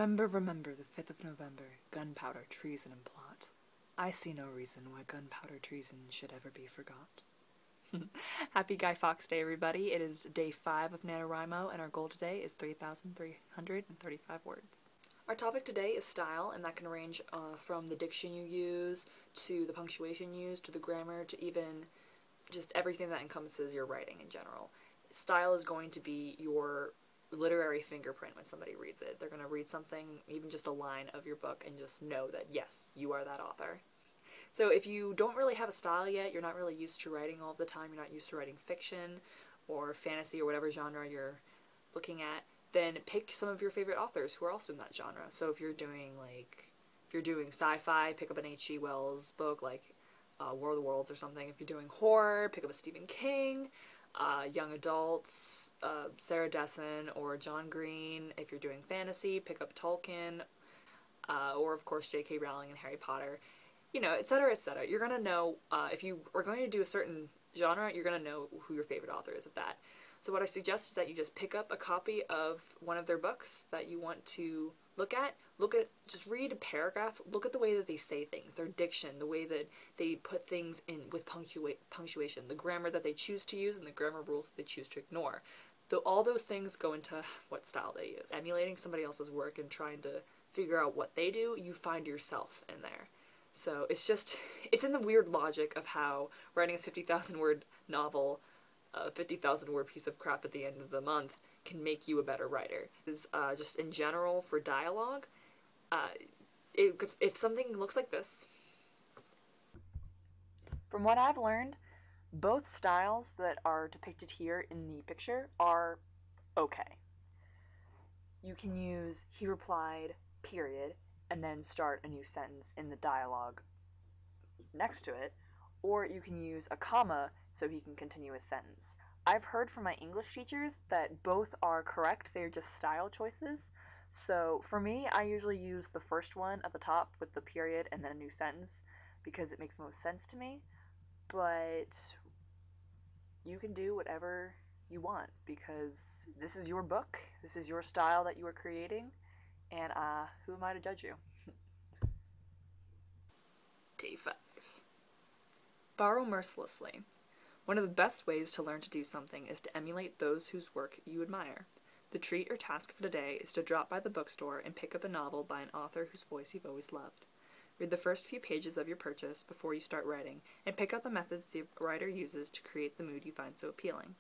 Remember, remember the 5th of November, gunpowder, treason, and plot. I see no reason why gunpowder treason should ever be forgot. Happy Guy Fawkes Day, everybody. It is day 5 of NaNoWriMo, and our goal today is 3,335 words. Our topic today is style, and that can range from the diction you use, to the punctuation used, to the grammar, to even just everything that encompasses your writing in general. Style is going to be your literary fingerprint when somebody reads it. They're going to read something, even just a line of your book, and just know that, yes, you are that author. So if you don't really have a style yet, you're not really used to writing all the time, you're not used to writing fiction or fantasy or whatever genre you're looking at, then pick some of your favorite authors who are also in that genre. So if you're doing sci-fi, pick up an H.G. Wells book like War of the Worlds or something. If you're doing horror, pick up a Stephen King. Young adults, Sarah Dessen or John Green. If you're doing fantasy, pick up Tolkien, or of course J.K. Rowling and Harry Potter, you know, etc., etc. You're gonna know, if you are going to do a certain genre, you're gonna know who your favorite author is of that. So what I suggest is that you just pick up a copy of one of their books that you want to look at, just read a paragraph, look at the way that they say things, their diction, the way that they put things in with punctuation, the grammar that they choose to use, and the grammar rules that they choose to ignore. All those things go into what style they use. Emulating somebody else's work and trying to figure out what they do, you find yourself in there. So it's in the weird logic of how writing a 50,000 word novel, a 50,000 word piece of crap at the end of the month, can make you a better writer. Just in general for dialogue, if something looks like this. From what I've learned, both styles that are depicted here in the picture are okay. You can use "he replied," period, and then start a new sentence in the dialogue next to it, or you can use a comma so he can continue his sentence. I've heard from my English teachers that both are correct, they're just style choices. So for me, I usually use the first one at the top with the period and then a new sentence because it makes most sense to me, but you can do whatever you want because this is your book, this is your style that you are creating, and who am I to judge you? Day 5. Borrow mercilessly. One of the best ways to learn to do something is to emulate those whose work you admire. The treat or task for today is to drop by the bookstore and pick up a novel by an author whose voice you've always loved. Read the first few pages of your purchase before you start writing, and pick out the methods the writer uses to create the mood you find so appealing.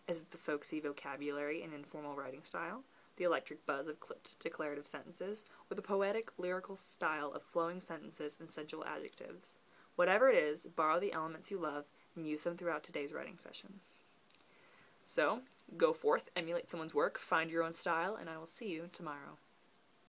Is it the folksy vocabulary and informal writing style, the electric buzz of clipped declarative sentences, or the poetic, lyrical style of flowing sentences and sensual adjectives? Whatever it is, borrow the elements you love and use them throughout today's writing session. So, go forth, emulate someone's work, find your own style, and I will see you tomorrow.